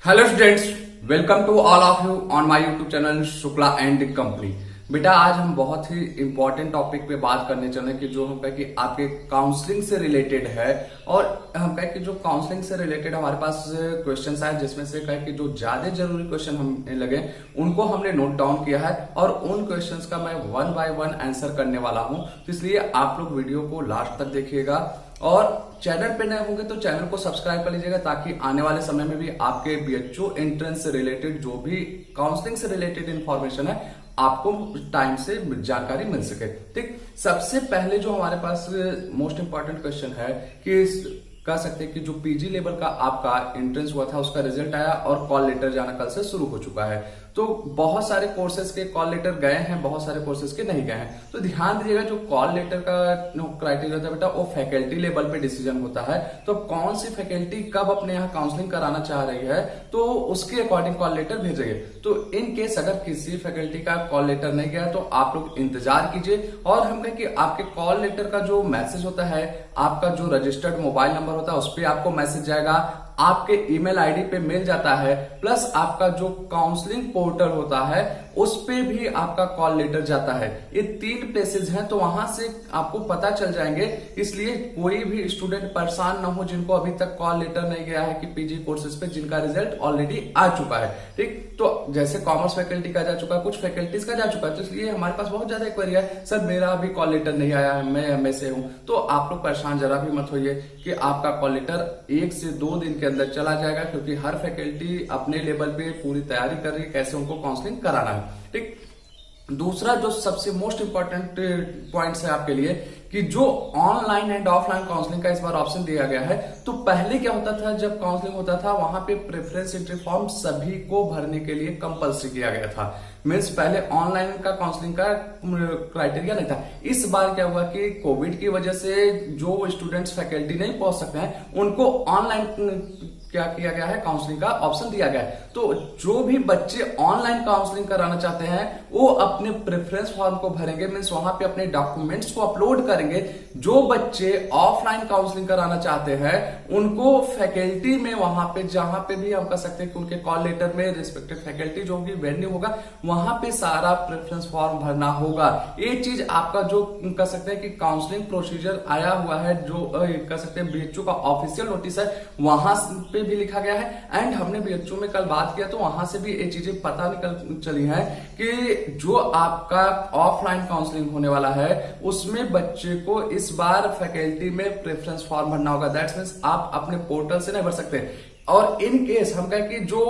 Hello students, welcome to all of you on my YouTube channel Shukla and company. बेटा आज हम बहुत ही important topic पे बात करने चले हैं कि जो हम कहे कि आपके काउंसलिंग से रिलेटेड है। और हम कहे कि जो काउंसलिंग से रिलेटेड हमारे पास क्वेश्चन आए जिसमें से कहे कि जो ज्यादा जरूरी क्वेश्चन हमें लगे उनको हमने नोट डाउन किया है और उन क्वेश्चंस का मैं वन बाय वन आंसर करने वाला हूं। तो इसलिए आप लोग वीडियो को लास्ट तक देखिएगा और चैनल पे नए होंगे तो चैनल को सब्सक्राइब कर लीजिएगा ताकि आने वाले समय में भी आपके बीएचओ एंट्रेंस से रिलेटेड जो भी काउंसलिंग से रिलेटेड इंफॉर्मेशन है आपको टाइम से जानकारी मिल सके। ठीक, सबसे पहले जो हमारे पास मोस्ट इंपॉर्टेंट क्वेश्चन है कि कह सकते हैं कि जो पीजी लेवल का आपका एंट्रेंस हुआ था उसका रिजल्ट आया और कॉल लेटर जाना कल से शुरू हो चुका है। तो बहुत सारे कोर्सेज के कॉल लेटर गए हैं, बहुत सारे कोर्सेज के नहीं गए हैं। तो ध्यान दीजिएगा जो कॉल लेटर का क्राइटेरिया होता है बेटा वो फैकल्टी लेवल पे डिसीजन होता है। तो कौन सी फैकल्टी कब अपने यहाँ काउंसलिंग कराना चाह रही है तो उसके अकॉर्डिंग कॉल लेटर भेजेंगे। तो इन केस अगर किसी फैकल्टी का कॉल लेटर नहीं गया तो आप लोग इंतजार कीजिए और हम कहें कि आपके कॉल लेटर का जो मैसेज होता है, आपका जो रजिस्टर्ड मोबाइल नंबर होता है उस पर आपको मैसेज जाएगा, आपके ईमेल आईडी पे मिल जाता है, प्लस आपका जो काउंसलिंग पोर्टल होता है उस पे भी आपका कॉल लेटर जाता है। ये 3 प्लेसेस हैं तो वहां से आपको पता चल जाएंगे। इसलिए कोई भी स्टूडेंट परेशान ना हो जिनको अभी तक कॉल लेटर नहीं गया है कि पीजी कोर्सेज पे जिनका रिजल्ट ऑलरेडी आ चुका है। ठीक, तो जैसे कॉमर्स फैकल्टी का जा चुका है, कुछ फैकल्टीज का जा चुका है, तो इसलिए हमारे पास बहुत ज्यादा क्वेरी है, सर मेरा अभी कॉल लेटर नहीं आया है, मैं एमए से हूं। तो आप लोग परेशान जरा भी मत होइए कि आपका कॉल लेटर 1 से 2 दिन के अंदर चला जाएगा, क्योंकि हर फैकल्टी अपने लेवल पे पूरी तैयारी कर रही है कैसे उनको काउंसलिंग कराना है। ठीक, दूसरा जो सबसे मोस्ट इंपॉर्टेंट पॉइंट्स है आपके लिए कि जो ऑनलाइन एंड ऑफलाइन काउंसलिंग का इस बार ऑप्शन दिया गया है। तो पहले क्या होता था, जब काउंसलिंग होता था वहां पे प्रेफरेंस एंट्री फॉर्म सभी को भरने के लिए कंपल्सरी किया गया था। मीन्स पहले ऑनलाइन का काउंसलिंग का क्राइटेरिया नहीं था। इस बार क्या हुआ कि कोविड की वजह से जो स्टूडेंट्स फैकल्टी नहीं पहुंच सकते हैं उनको ऑनलाइन क्या किया गया है, काउंसलिंग का ऑप्शन दिया गया है। तो जो भी बच्चे ऑनलाइन काउंसलिंग कराना चाहते हैं वो अपने प्रेफरेंस फॉर्म को भरेंगे, मीन्स वहां पे अपने डॉक्यूमेंट्स को अपलोड करेंगे। जो बच्चे ऑफलाइन काउंसलिंग कराना चाहते हैं उनको फैकल्टी में वहां पे जहां पे भी हम कह सकते हैं कि उनके कॉल लेटर में रिस्पेक्टिव फैकल्टी जो भी वेन्यू होगा वहां पे सारा प्रेफरेंस फॉर्म भरना होगा। ये चीज आपका जो कह सकते हैं कि काउंसलिंग प्रोसीजर आया हुआ है, जो कह सकते हैं बीएचओ का ऑफिशियल नोटिस है, वहां पे भी लिखा गया है। एंड हमने बीएचओ में कल बात किया तो वहां से भी ये चीजें पता निकल चली हैं कि जो आपका ऑफलाइन काउंसलिंग होने वाला है उसमें बच्चे को इस बार फैकल्टी में प्रेफरेंस फॉर्म भरना होगा। दैट्स मींस आप अपने पोर्टल से नहीं भर सकते। और इन केस हम कहें कि जो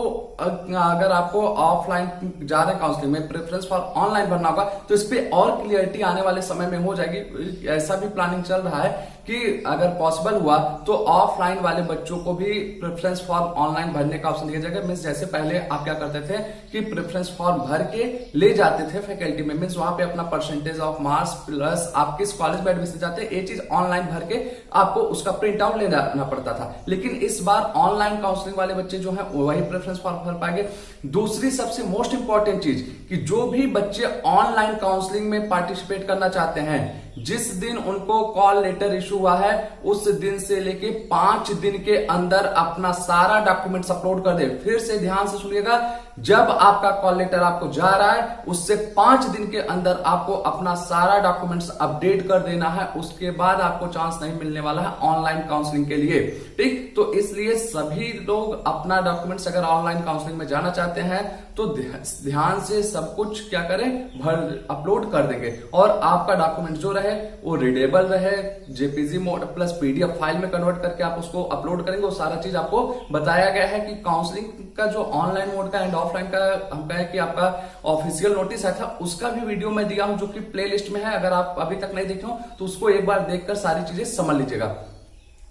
अगर आपको ऑफलाइन जा रहे हैं काउंसलिंग में प्रेफरेंस फॉर ऑनलाइन भरना होगा तो इस पे और क्लियरिटी आने वाले समय में हो जाएगी। ऐसा भी प्लानिंग चल रहा है कि अगर पॉसिबल हुआ तो ऑफलाइन वाले बच्चों को भी प्रेफरेंस फॉर्म ऑनलाइन भरने का ऑप्शन दिया जाएगा। मीन्स जैसे पहले आप क्या करते थे कि प्रेफरेंस फॉर्म भर के ले जाते थे फैकल्टी में, मीन्स वहां पे अपना परसेंटेज ऑफ मार्क्स प्लस आप किस कॉलेज में एडमिशन जाते हैं ये चीज ऑनलाइन भर के आपको उसका प्रिंट आउट लेना पड़ता था। लेकिन इस बार ऑनलाइन काउंसलिंग वाले बच्चे जो है वही प्रेफरेंस फॉर्म भर पाएंगे। दूसरी सबसे मोस्ट इंपॉर्टेंट चीज कि जो भी बच्चे ऑनलाइन काउंसलिंग में पार्टिसिपेट करना चाहते हैं, जिस दिन उनको कॉल लेटर इशू हुआ है उस दिन से लेके 5 दिन के अंदर अपना सारा डॉक्यूमेंट्स अपलोड कर दे। फिर से ध्यान से सुनिएगा, जब आपका कॉल लेटर आपको जा रहा है उससे 5 दिन के अंदर आपको अपना सारा डॉक्यूमेंट्स अपडेट कर देना है। उसके बाद आपको चांस नहीं मिलने वाला है ऑनलाइन काउंसलिंग के लिए। ठीक, तो इसलिए सभी लोग अपना डॉक्यूमेंट्स अगर ऑनलाइन काउंसलिंग में जाना चाहते हैं तो ध्यान से सब कुछ क्या करें, भर अपलोड कर देंगे और आपका डॉक्यूमेंट जो रहे वो रीडेबल रहे, JPG mode plus PDF file में कन्वर्ट करके आप उसको अपलोड करेंगे। वो सारा चीज आपको बताया गया है कि काउंसलिंग का जो ऑनलाइन मोड का एंड ऑफलाइन का हम कहें कि आपका ऑफिशियल नोटिस आया था उसका भी वीडियो मैं दिया हूं जो कि प्ले लिस्ट में है। अगर आप अभी तक नहीं देखे हो तो उसको एक बार देखकर सारी चीजें समझ लीजिएगा।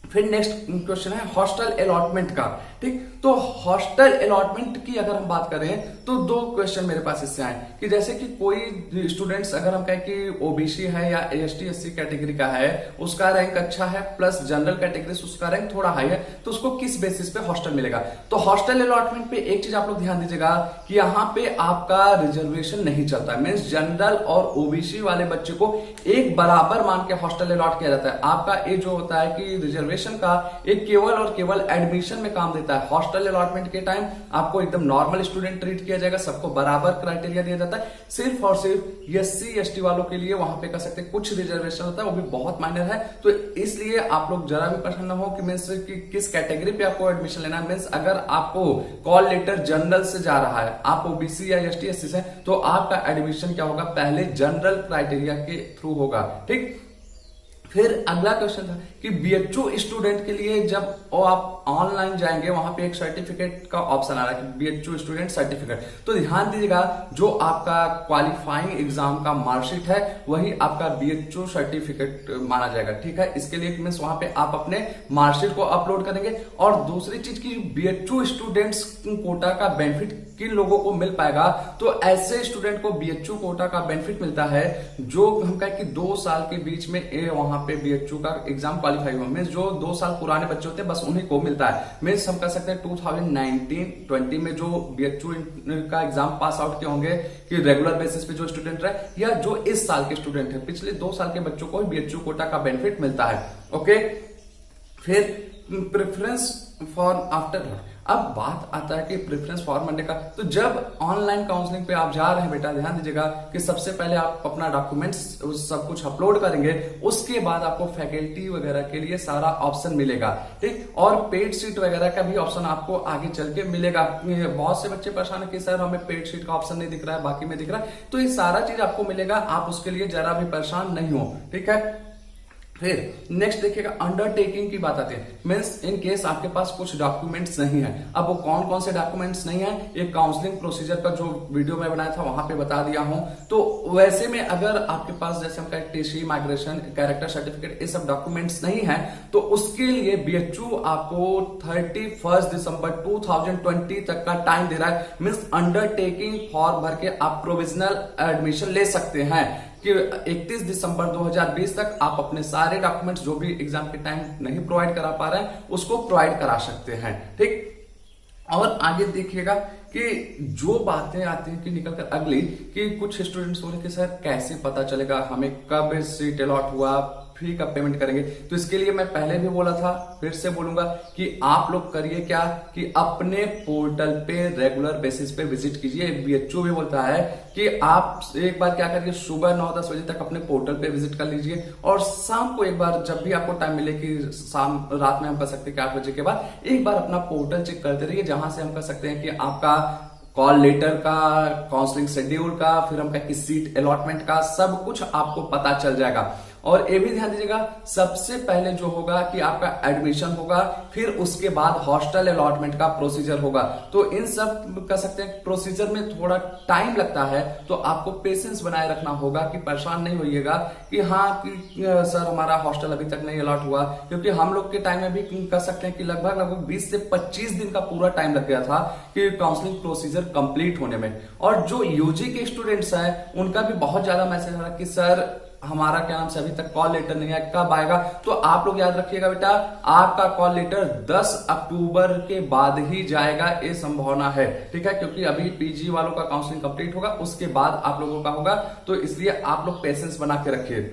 फिर नेक्स्ट क्वेश्चन है हॉस्टल अलॉटमेंट का। ठीक, तो हॉस्टल अलॉटमेंट की अगर हम बात करें तो 2 क्वेश्चन मेरे पास इससे आए कि जैसे कि कोई स्टूडेंट्स अगर हम कहें कि ओबीसी है या एसटी एससी कैटेगरी का है, उसका रैंक अच्छा है प्लस जनरल कैटेगरी से उसका रैंक थोड़ा हाई है, तो उसको किस बेसिस पे हॉस्टल मिलेगा। तो हॉस्टल अलॉटमेंट पे एक चीज आप लोग ध्यान दीजिएगा कि यहाँ पे आपका रिजर्वेशन नहीं चलता है। मीन्स जनरल और ओबीसी वाले बच्चे को एक बराबर मान के हॉस्टल अलॉट किया जाता है। आपका ये जो होता है कि रिजर्वेशन का एक केवल और केवल एडमिशन में काम देता मिलता है। हॉस्टल अलॉटमेंट के टाइम आपको एकदम नॉर्मल स्टूडेंट ट्रीट किया जाएगा, सबको बराबर क्राइटेरिया दिया जाता है। सिर्फ और सिर्फ एससी एसटी वालों के लिए वहां पे कर सकते हैं कुछ रिजर्वेशन होता है, वो भी बहुत माइनर है। तो इसलिए आप लोग जरा भी परेशान न हो कि मीन्स किस कैटेगरी पे आपको एडमिशन लेना है। मीन्स अगर आपको कॉल लेटर जनरल से जा रहा है, आप ओबीसी या एसटी एससी से, तो आपका एडमिशन क्या होगा, पहले जनरल क्राइटेरिया के थ्रू होगा। ठीक, फिर अगला क्वेश्चन था कि बीएचयू स्टूडेंट के लिए जब आप ऑनलाइन जाएंगे वहां पे एक सर्टिफिकेट का ऑप्शन आ रहा है कि बीएचयू स्टूडेंट सर्टिफिकेट। तो ध्यान दीजिएगा, जो आपका क्वालिफाइंग एग्जाम का मार्कशीट है वही आपका बीएचयू सर्टिफिकेट माना जाएगा। ठीक है, इसके लिए मीन्स वहां पे आप अपने मार्कशीट को अपलोड करेंगे। और दूसरी चीज की बीएचयू स्टूडेंट्स कोटा का बेनिफिट किन लोगों को मिल पाएगा, तो ऐसे स्टूडेंट को बीएचयू कोटा का बेनिफिट मिलता है जो हम कहें कि 2 साल के बीच में वहां पे बीएचयू का एग्जाम क्वालिफाई हुआ। मीन्स जो 2 साल पुराने बच्चे होते हैं बस उन्हीं को मिलता है। मीन्स हम कह सकते हैं 2019-20 में जो बीएचयू का एग्जाम पास आउट किए होंगे कि रेगुलर बेसिस पे जो स्टूडेंट रहे, या जो इस साल के स्टूडेंट है, पिछले 2 साल के बच्चों को बीएचयू कोटा का बेनिफिट मिलता है। ओके, फिर प्रेफरेंस फॉर आफ्टर, अब बात आता है कि प्रेफरेंस फॉर मंडे का। तो जब ऑनलाइन काउंसलिंग पे आप जा रहे हैं बेटा, ध्यान दीजिएगा कि सबसे पहले आप अपना डॉक्यूमेंट्स सब कुछ अपलोड करेंगे, उसके बाद आपको फैकल्टी वगैरह के लिए सारा ऑप्शन मिलेगा। ठीक, और पेड सीट वगैरह का भी ऑप्शन आपको आगे चल के मिलेगा। बहुत से बच्चे परेशान है कि सर हमें पेड सीट का ऑप्शन नहीं दिख रहा है, बाकी में दिख रहा है। तो ये सारा चीज आपको मिलेगा, आप उसके लिए जरा भी परेशान नहीं हो। ठीक है, फिर नेक्स्ट देखिएगा, अंडरटेकिंग की बात आती है। मीन्स इन केस आपके पास कुछ डॉक्यूमेंट्स नहीं है। अब वो कौन कौन से डॉक्यूमेंट्स नहीं है, एक काउंसलिंग प्रोसीजर का जो वीडियो मैं बनाया था वहां पे बता दिया हूं। तो वैसे में अगर आपके पास जैसे हम कहें टीसी, माइग्रेशन, कैरेक्टर सर्टिफिकेट, ये सब डॉक्यूमेंट्स नहीं है, तो उसके लिए बीएचयू आपको 31 दिसंबर 2020 तक का टाइम दे रहा है। मीन्स अंडरटेकिंग फॉर्म भर के आप प्रोविजनल एडमिशन ले सकते हैं कि 31 दिसंबर 2020 तक आप अपने सारे डॉक्यूमेंट्स जो भी एग्जाम के टाइम नहीं प्रोवाइड करा पा रहे हैं उसको प्रोवाइड करा सकते हैं। ठीक, और आगे देखिएगा कि जो बातें आती हैं कि निकलकर अगली, कि कुछ स्टूडेंट्स बोले कि सर कैसे पता चलेगा हमें कब सीट अलॉट हुआ, फी का पेमेंट करेंगे। तो इसके लिए मैं पहले भी बोला था, फिर से बोलूंगा कि आप लोग करिए क्या कि अपने पोर्टल पे रेगुलर बेसिस पे विजिट कीजिए। बीएचयू भी बोलता है कि आप एक बार क्या करिए, सुबह 9-10 बजे तक अपने पोर्टल पे विजिट कर लीजिए, और शाम को एक बार जब भी आपको टाइम मिले, कि रात में हम कर सकते हैं कि 8 बजे के बाद एक बार अपना पोर्टल चेक करते रहिए, जहां से हम कर सकते हैं कि आपका कॉल लेटर का, काउंसलिंग शेड्यूल का, फिर हम कहें कि सीट अलॉटमेंट का, सब कुछ आपको पता चल जाएगा। और ये भी ध्यान दीजिएगा, सबसे पहले जो होगा कि आपका एडमिशन होगा, फिर उसके बाद हॉस्टल अलॉटमेंट का प्रोसीजर होगा। तो इन सब कह सकते हैं प्रोसीजर में थोड़ा टाइम लगता है, तो आपको पेशेंस बनाए रखना होगा कि परेशान नहीं होइएगा कि हाँ कि सर हमारा हॉस्टल अभी तक नहीं अलॉट हुआ, क्योंकि हम लोग के टाइम में भी कह सकते हैं कि लगभग 20 से 25 दिन का पूरा टाइम लग गया था कि काउंसलिंग प्रोसीजर कंप्लीट होने में। और जो यूजी के स्टूडेंट्स हैं उनका भी बहुत ज्यादा मैसेज आ रहा कि सर हमारा क्या नाम से अभी तक कॉल लेटर नहीं है, कब आएगा। तो आप लोग याद रखिएगा बेटा, आपका कॉल लेटर 10 अक्टूबर के बाद ही जाएगा, ये संभावना है। ठीक है, क्योंकि अभी पीजी वालों का काउंसलिंग कंप्लीट होगा, उसके बाद आप लोगों का होगा। तो इसलिए आप लोग पेशेंस बना के रखिए।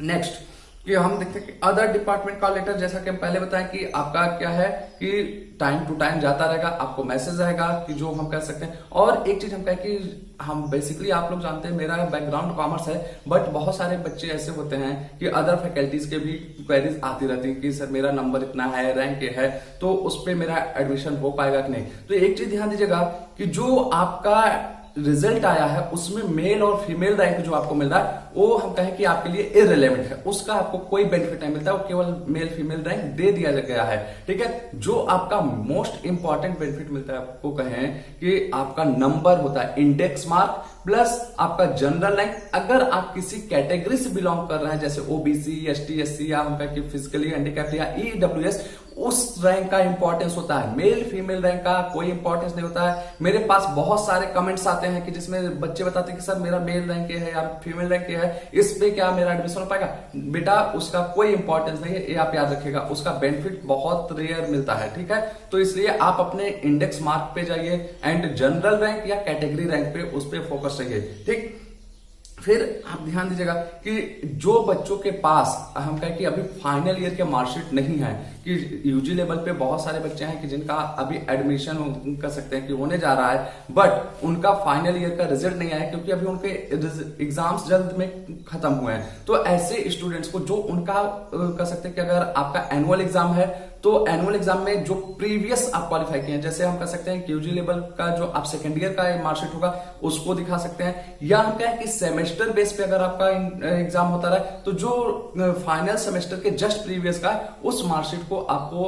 नेक्स्ट कि हम देखते हैं कि अदर डिपार्टमेंट का लेटर, जैसा कि हम पहले बताएं कि आपका क्या है कि टाइम टू टाइम जाता रहेगा, आपको मैसेज आएगा कि जो हम कह सकते हैं। और एक चीज हम कहें कि हम बेसिकली आप लोग जानते हैं मेरा बैकग्राउंड कॉमर्स है, बट बहुत सारे बच्चे ऐसे होते हैं कि अदर फैकल्टीज के भी क्वेरीज आती रहती है कि सर मेरा नंबर इतना है, रैंक है, तो उस पर मेरा एडमिशन हो पाएगा कि नहीं। तो एक चीज ध्यान दीजिएगा कि जो आपका रिजल्ट आया है उसमें मेल और फीमेल रैंक जो आपको मिल रहा है वो हम कहें कि आपके लिए इररिलेवेंट है, उसका आपको कोई बेनिफिट नहीं मिलता, वो केवल मेल फीमेल रैंक दे दिया गया है। ठीक है, जो आपका मोस्ट इंपॉर्टेंट बेनिफिट मिलता है आपको कहें कि आपका नंबर होता है, इंडेक्स मार्क प्लस आपका जनरल रैंक। अगर आप किसी कैटेगरी से बिलोंग कर रहे हैं जैसे ओबीसी, एसटी, एससी, या हम कहें कि फिजिकली हैंडीकैप्ड या ईडब्ल्यूएस, उस रैंक का इंपॉर्टेंस होता है, मेल फीमेल रैंक का कोई इंपॉर्टेंस नहीं होता है। मेरे पास बहुत सारे कमेंट्स आते हैं कि जिसमें बच्चे बताते हैं कि सर मेरा मेल रैंक है या फीमेल रैंक है, इस पे क्या मेरा एडमिशन हो पाएगा। बेटा उसका कोई इंपॉर्टेंस नहीं है, ये आप याद रखिएगा, उसका बेनिफिट बहुत रेयर मिलता है। ठीक है, तो इसलिए आप अपने इंडेक्स मार्क पे जाइए एंड जनरल रैंक या कैटेगरी रैंक पे उस पे फोकस रहिए। ठीक, फिर आप ध्यान दीजिएगा कि जो बच्चों के पास हम कहें कि अभी फाइनल ईयर के मार्कशीट नहीं है, कि यूजी लेवल पे बहुत सारे बच्चे हैं कि जिनका अभी एडमिशन कर सकते हैं कि होने जा रहा है, बट उनका फाइनल ईयर का रिजल्ट नहीं आया क्योंकि अभी उनके एग्जाम्स जल्द में खत्म हुए हैं। तो ऐसे स्टूडेंट्स को जो उनका कर सकते हैं कि अगर आपका एनुअल एग्जाम है तो एनुअल एग्जाम में जो प्रीवियस आप क्वालिफाई किए हैं, जैसे हम कह सकते हैं कि यूजी लेवल का जो आप सेकेंड ईयर का मार्कशीट होगा उसको दिखा सकते हैं, या हम कहें कि सेमेस्टर बेस पे अगर आपका एग्जाम होता रहा तो जो फाइनल सेमेस्टर के जस्ट प्रीवियस का उस मार्कशीट को आपको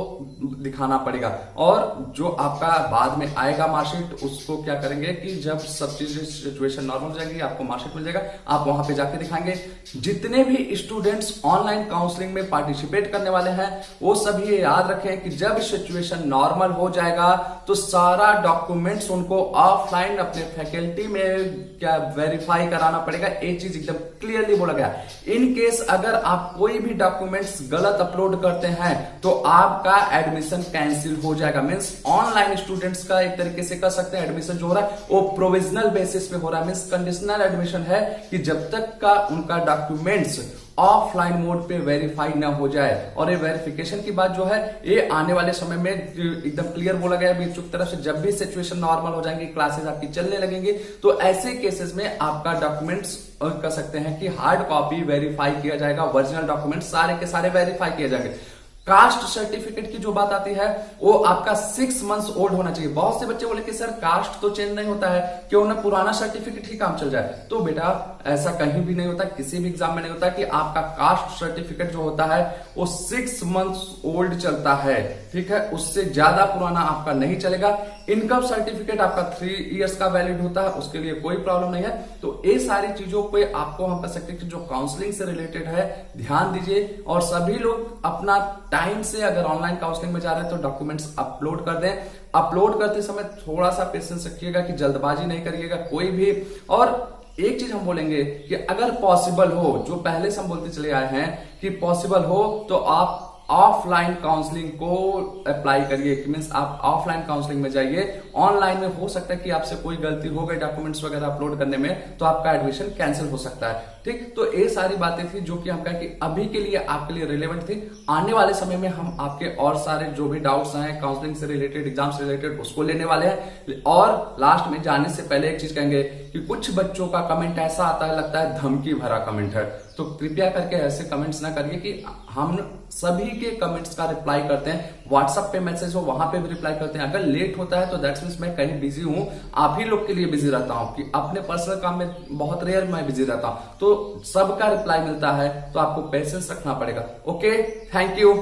दिखाना पड़ेगा। और जो आपका बाद में आएगा मार्कशीट उसको क्या करेंगे कि जब सब चीज सिचुएशन नॉर्मल हो जाएगी आपको मार्कशीट मिल जाएगा, आप वहां पे जाके दिखाएंगे। जितने भी स्टूडेंट्स ऑनलाइन काउंसलिंग में पार्टिसिपेट करने वाले हैं वो सभी ये याद रखें कि जब सिचुएशन नॉर्मल हो जाएगा तो सारा डॉक्यूमेंट्स उनको ऑफलाइन अपने फैकल्टी में क्या वेरीफाई कराना पड़ेगा। एक चीज एकदम क्लियरली बोला गया, इन केस अगर आप कोई भी डॉक्यूमेंट्स गलत अपलोड करते हैं तो आपका एडमिशन कैंसिल हो जाएगा। मींस ऑनलाइन स्टूडेंट्स का एक तरीके से कर सकते हैं एडमिशन जो हो रहा है वो प्रोविजनल बेसिस पे हो रहा है, मींस कंडीशनल एडमिशन है कि जब तक का उनका डॉक्यूमेंट्स ऑफलाइन मोड पे वेरीफाई ना हो जाए। और ये वेरिफिकेशन की बात जो है ये आने वाले समय में एकदम क्लियर बोला गया है बीच तरफ से, जब भी सिचुएशन नॉर्मल हो जाएंगी क्लासेस आपकी चलने लगेंगी तो ऐसे केसेस में आपका डॉक्यूमेंट्स कर सकते हैं कि हार्ड कॉपी वेरीफाई किया जाएगा, ओरिजिनल डॉक्यूमेंट सारे के सारे वेरीफाई किए जाएंगे। कास्ट सर्टिफिकेट की जो बात आती है वो आपका 6 मंथ्स ओल्ड होना चाहिए। बहुत से बच्चे बोले कि सर कास्ट तो चेंज नहीं होता है, क्यों ना पुराना सर्टिफिकेट ही काम चल जाए। तो बेटा ऐसा कहीं भी नहीं होता, किसी भी एग्जाम में नहीं होता कि आपका कास्ट सर्टिफिकेट जो होता है वो 6 मंथ्स ओल्ड चलता है, ठीक है, उससे ज्यादा पुराना आपका नहीं चलेगा। इनकम सर्टिफिकेट आपका 3 इयर्स का वैलिड होता है, उसके लिए कोई प्रॉब्लम नहीं है। तो ये सारी चीजों पे आपको हम कह सकते हैं कि जो काउंसलिंग से रिलेटेड है ध्यान दीजिए। और सभी लोग अपना टाइम से अगर ऑनलाइन काउंसलिंग में जा रहे हैं तो डॉक्यूमेंट्स अपलोड कर दें। अपलोड करते समय थोड़ा सा पेशेंस रखिएगा कि जल्दबाजी नहीं करिएगा कोई भी। और एक चीज हम बोलेंगे कि अगर पॉसिबल हो, जो पहले से हम बोलते चले आए हैं कि पॉसिबल हो तो आप ऑफलाइन काउंसलिंग को अप्लाई करिए, मींस आप ऑफलाइन काउंसलिंग में जाइए। ऑनलाइन में हो सकता है कि आपसे कोई गलती हो गई डॉक्यूमेंट्स वगैरह अपलोड करने में तो आपका एडमिशन कैंसिल हो सकता है, ठीक। तो ये सारी बातें थी जो कि हम कहें कि अभी के लिए आपके लिए रिलेवेंट थी। आने वाले समय में हम आपके और सारे जो भी डाउट्स हैं काउंसलिंग से रिलेटेड, एग्जाम से रिलेटेड, उसको लेने वाले हैं। और लास्ट में जाने से पहले एक चीज कहेंगे कि कुछ बच्चों का कमेंट ऐसा आता है लगता है धमकी भरा कमेंट है, तो कृपया करके ऐसे कमेंट्स ना करिए कि हम सभी के कमेंट्स का रिप्लाई करते हैं। व्हाट्सएप पे मैसेज हो वहां पे भी रिप्लाई करते हैं। अगर लेट होता है तो दैट्स मींस मैं कहीं बिजी हूं, आप ही लोग के लिए बिजी रहता हूं कि अपने पर्सनल काम में बहुत रेयर मैं बिजी रहता हूं, तो सबका रिप्लाई मिलता है, तो आपको पेशेंस रखना पड़ेगा। Okay, thank you.